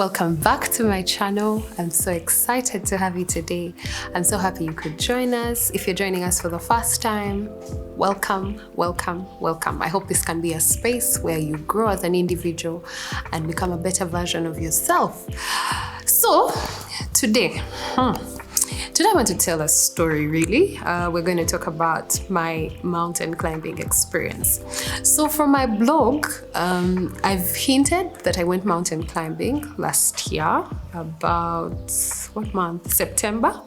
welcome back to my channel. I'm so excited to have you today. I'm so happy you could join us. If you're joining us for the first time, welcome, welcome, welcome. I hope this can be a space where you grow as an individual and become a better version of yourself. So today I want to tell a story, really. We're going to talk about my mountain climbing experience. So from my blog, I've hinted that I went mountain climbing last year, about what month? September.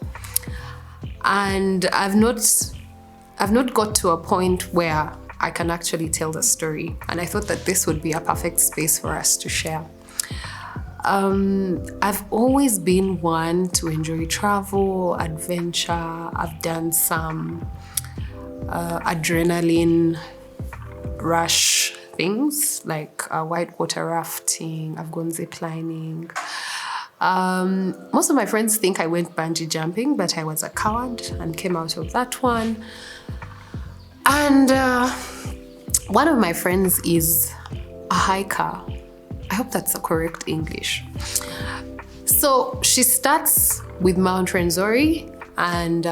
And I've not got to a point where I can actually tell the story. And I thought that this would be a perfect space for us to share. I've always been one to enjoy travel, adventure. I've done some adrenaline rush things like whitewater rafting. I've gone ziplining. Most of my friends think I went bungee jumping, but I was a coward and came out of that one. And one of my friends is a hiker. I hope that's the correct English. So she starts with Mount Renzori and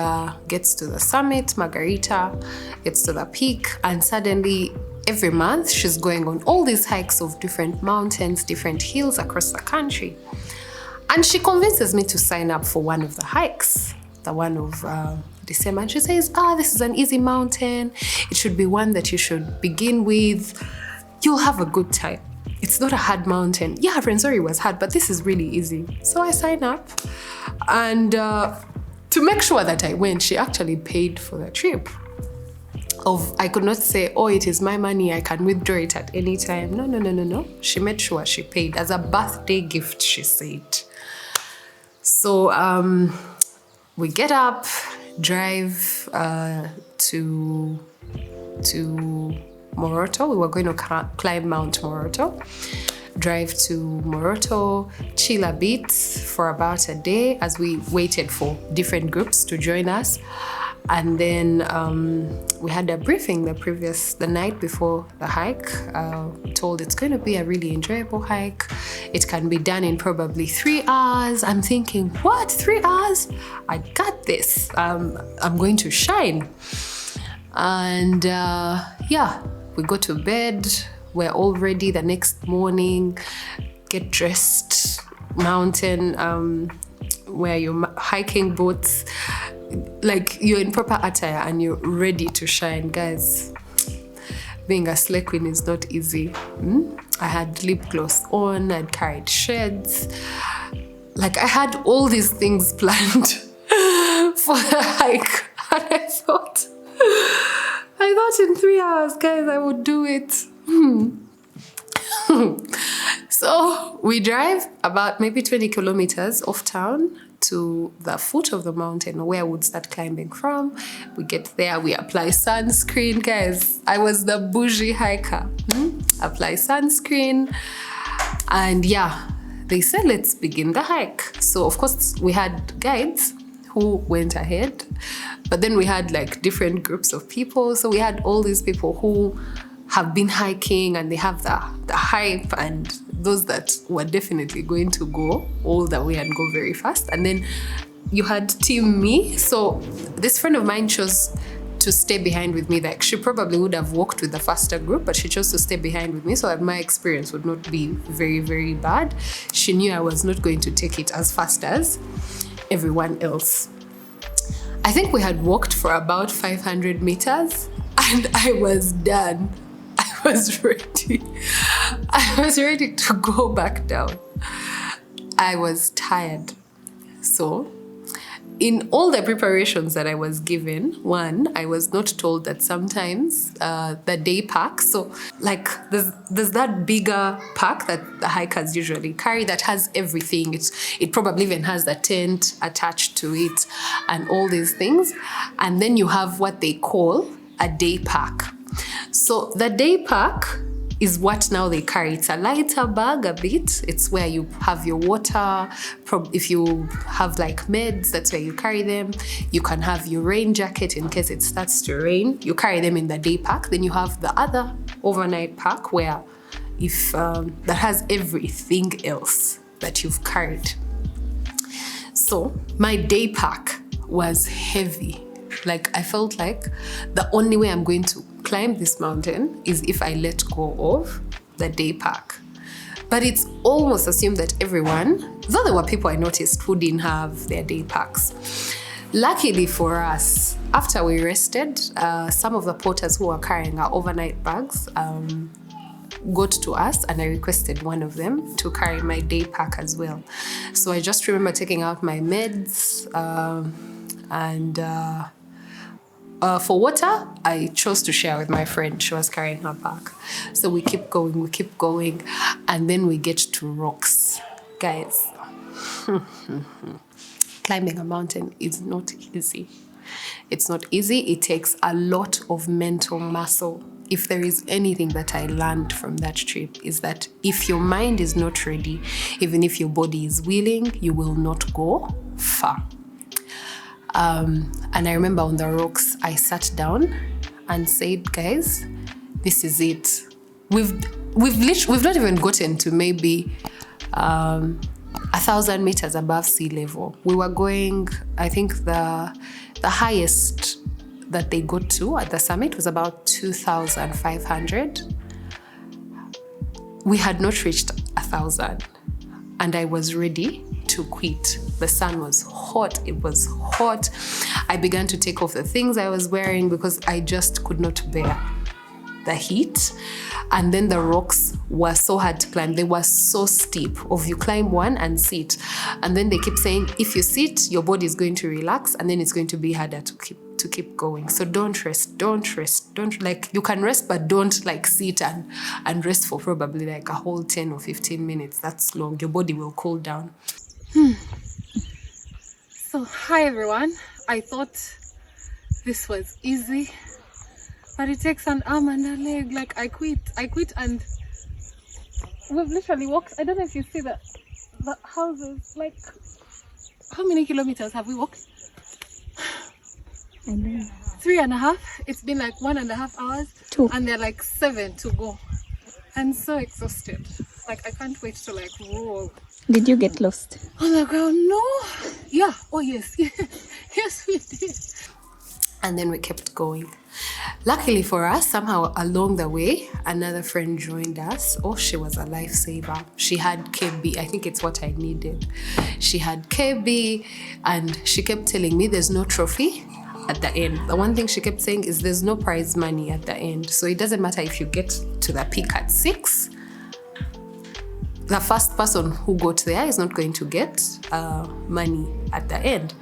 gets to the summit, Margarita, gets to the peak, and suddenly every month she's going on all these hikes of different mountains, different hills across the country. And she convinces me to sign up for one of the hikes, the one of December. And she says, this is an easy mountain. It should be one that you should begin with. You'll have a good time. It's not a hard mountain. Yeah, Renzori was hard, but this is really easy. So I signed up. And to make sure that I went, she actually paid for the trip. I could not say, it is my money, I can withdraw it at any time. No. She made sure she paid as a birthday gift, she said. So we get up, drive to Moroto. We were going to climb Mount Moroto, drive to Moroto, chill a bit for about a day as we waited for different groups to join us. And then we had a briefing the night before the hike. Told it's going to be a really enjoyable hike. It can be done in probably 3 hours. I'm thinking, what, 3 hours? I got this. I'm going to shine. And we go to bed. We're all ready the next morning, get dressed, mountain, wear your hiking boots, like you're in proper attire and you're ready to shine. Guys, being a slay queen is not easy. I had lip gloss on, I'd carried shades. Like I had all these things planned for the hike. And I thought in 3 hours, guys, I would do it. So we drive about maybe 20 kilometers off town to the foot of the mountain where we'd start climbing from. We get there, we apply sunscreen. Guys, I was the bougie hiker. Apply sunscreen. And they said, let's begin the hike. So of course we had guides who went ahead, but then we had like different groups of people. So we had all these people who have been hiking and they have the hype, and those that were definitely going to go all the way and go very fast. And then you had team me. So this friend of mine chose to stay behind with me. Like she probably would have walked with the faster group, but she chose to stay behind with me so that my experience would not be very, very bad. She knew I was not going to take it as fast as everyone else. I think we had walked for about 500 meters and I was done. I was ready. I was ready to go back down. I was tired. So in all the preparations that I was given, one, I was not told that sometimes the day pack, so like there's that bigger pack that the hikers usually carry that has everything. It probably even has the tent attached to it and all these things. And then you have what they call a day pack. So the day pack is what now they carry. It's a lighter bag a bit. It's where you have your water. If you have like meds, that's where you carry them. You can have your rain jacket in case it starts to rain. You carry them in the day pack. Then you have the other overnight pack where if that has everything else. that you've carried. So my day pack was heavy. Like I felt like the only way I'm going to climb this mountain is if I let go of the day pack. But it's almost assumed that everyone, though there were people I noticed who didn't have their day packs. Luckily for us, after we rested, some of the porters who were carrying our overnight bags got to us, and I requested one of them to carry my day pack as well. So I just remember taking out my meds and for water, I chose to share with my friend. She was carrying her pack. So we keep going, and then we get to rocks. Guys, climbing a mountain is not easy. It's not easy. It takes a lot of mental muscle. If there is anything that I learned from that trip, is that if your mind is not ready, even if your body is willing, you will not go far. And I remember on the rocks, I sat down and said, guys, this is it. We've not even gotten to maybe 1,000 meters above sea level. We were going, I think the highest that they got to at the summit was about 2,500. We had not reached 1,000, and I was ready to quit. The sun was hot. It was hot. I began to take off the things I was wearing because I just could not bear the heat. And then the rocks were so hard to climb. They were so steep. Of you climb one and sit. And then they keep saying, if you sit, your body is going to relax, and then it's going to be harder to keep going. So don't rest. Like, you can rest, but don't like sit and rest for probably like a whole 10 or 15 minutes. That's long. Your body will cool down. So hi everyone. I thought this was easy, but it takes an arm and a leg. Like I quit and we've literally walked. I don't know if you see the houses. Like, how many kilometers have we walked? I know. 3.5. It's been like 1.5 hours. 2. And they're like 7 to go. I'm so exhausted. Like I can't wait to like roll. Did you get lost? On the ground? No. Yeah. Oh yes. Yes, we did. And then we kept going. Luckily for us, somehow along the way, another friend joined us. Oh, she was a lifesaver. She had KB. I think it's what I needed. She had KB, and she kept telling me there's no trophy at the end. The one thing she kept saying is there's no prize money at the end. So it doesn't matter if you get to the peak at 6. The first person who got there is not going to get money at the end.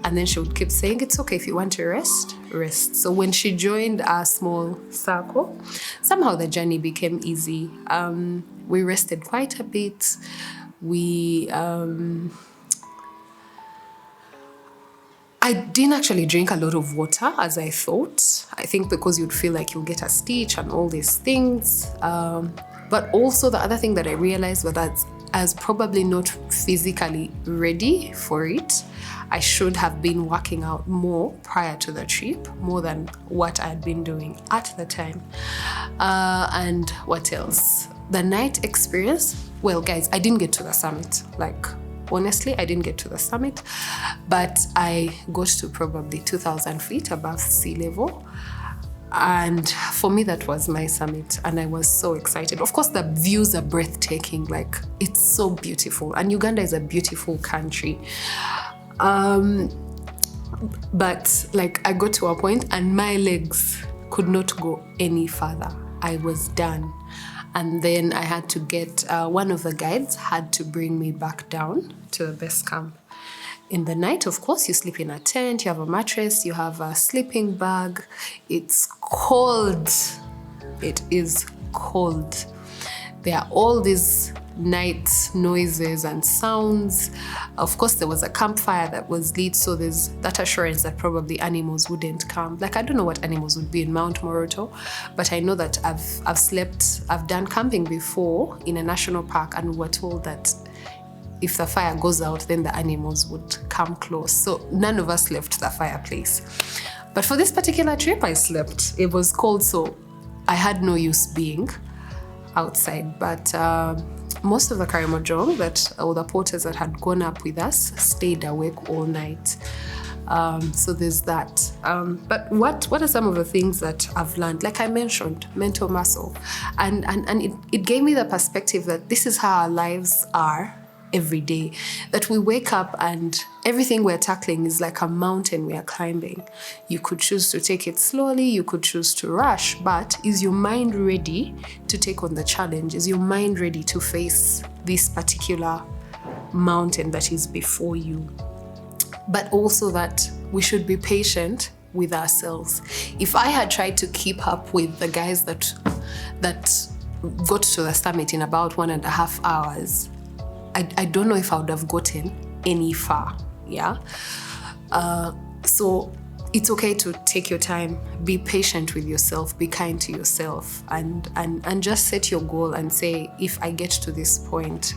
And then she would keep saying, it's okay, if you want to rest, rest. So when she joined our small circle, somehow the journey became easy. We rested quite a bit. I didn't actually drink a lot of water as I thought. I think because you'd feel like you'll get a stitch and all these things. But also the other thing that I realized was that I was probably not physically ready for it. I should have been working out more prior to the trip, more than what I had been doing at the time. And what else? The night experience. Well, guys, I didn't get to the summit. Like, honestly, I didn't get to the summit, but I got to probably 2,000 feet above sea level. And for me, that was my summit, and I was so excited. Of course, the views are breathtaking. Like, it's so beautiful, and Uganda is a beautiful country. But like, I got to a point and my legs could not go any further. I was done. And then I had to get, one of the guides had to bring me back down to the base camp. In the night, of course, you sleep in a tent, you have a mattress, you have a sleeping bag. It's cold. It is cold. There are all these night noises and sounds. Of course, there was a campfire that was lit, so there's that assurance that probably animals wouldn't come. Like, I don't know what animals would be in Mount Moroto, but I know that I've done camping before in a national park, and we were told that if the fire goes out, then the animals would come close. So none of us left the fireplace. But for this particular trip, I slept. It was cold, so I had no use being outside. But most of the Karimojong or the porters that had gone up with us stayed awake all night. So there's that. But what are some of the things that I've learned? Like I mentioned, mental muscle. And it gave me the perspective that this is how our lives are every day. That we wake up and everything we're tackling is like a mountain we are climbing. You could choose to take it slowly, you could choose to rush, but is your mind ready to take on the challenge? Is your mind ready to face this particular mountain that is before you? But also that we should be patient with ourselves. If I had tried to keep up with the guys that got to the summit in about 1.5 hours, I don't know if I would have gotten any far. Yeah. So it's okay to take your time, be patient with yourself, be kind to yourself, and just set your goal and say, if I get to this point,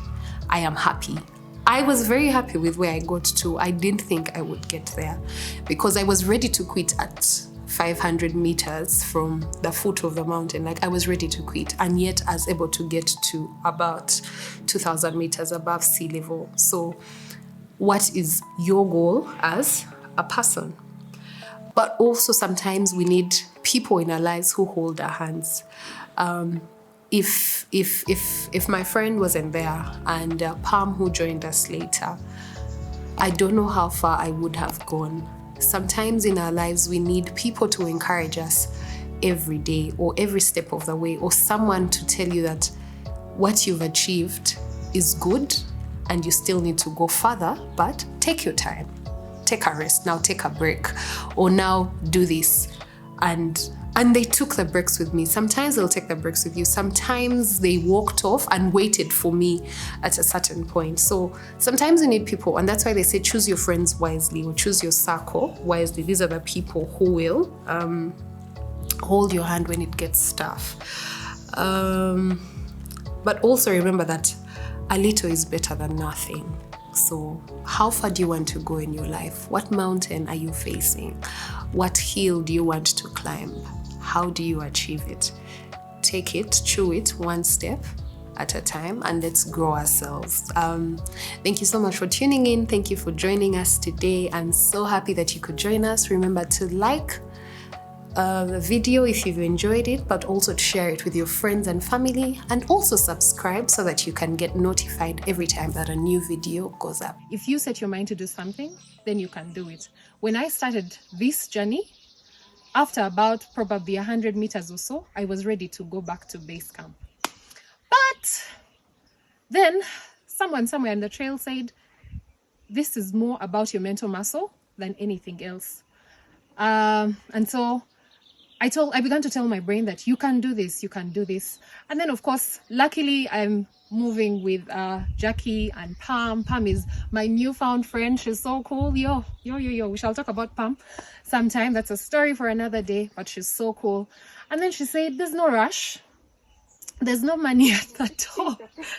I am happy. I was very happy with where I got to. I didn't think I would get there because I was ready to quit at 500 meters from the foot of the mountain. Like I was ready to quit, and yet I was able to get to about 2,000 meters above sea level. So what is your goal as a person? But also sometimes we need people in our lives who hold our hands. If my friend wasn't there and Pam, who joined us later, I don't know how far I would have gone. Sometimes in our lives we need people to encourage us every day or every step of the way, or someone to tell you that what you've achieved is good and you still need to go further, but take your time, take a rest, now take a break, or now do this. And they took the breaks with me. Sometimes they'll take the breaks with you. Sometimes they walked off and waited for me at a certain point. So sometimes you need people, and that's why they say choose your friends wisely or choose your circle wisely. These are the people who will hold your hand when it gets tough. But also remember that a little is better than nothing. So how far do you want to go in your life? What mountain are you facing? What hill do you want to climb? How do you achieve it? Take it, chew it one step at a time, and let's grow ourselves. Thank you so much for tuning in. Thank you for joining us today. I'm so happy that you could join us. Remember to like the video if you've enjoyed it, but also to share it with your friends and family, and also subscribe so that you can get notified every time that a new video goes up. If you set your mind to do something, then you can do it. When I started this journey, after about probably 100 meters or so, I was ready to go back to base camp. But then someone somewhere on the trail said, this is more about your mental muscle than anything else. And so I began to tell my brain that you can do this, you can do this. And then of course, luckily I'm moving with Jackie and Pam. Pam is my newfound friend. She's so cool. Yo. We shall talk about Pam sometime. That's a story for another day, but she's so cool. And then she said, there's no rush. There's no money at the door.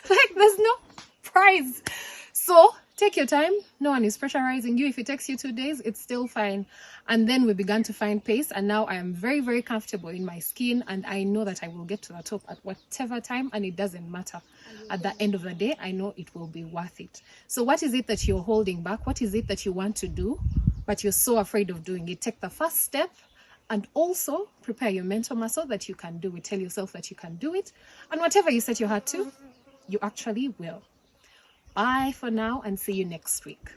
Like there's no prize. So take your time. No one is pressurizing you. If it takes you 2 days, it's still fine. And then we began to find pace, and now I am very, very comfortable in my skin, and I know that I will get to the top at whatever time, and it doesn't matter. At the end of the day, I know it will be worth it. So what is it that you're holding back? What is it that you want to do, but you're so afraid of doing it? Take the first step, and also prepare your mental muscle that you can do it. Tell yourself that you can do it, and whatever you set your heart to, you actually will. Bye for now, and see you next week.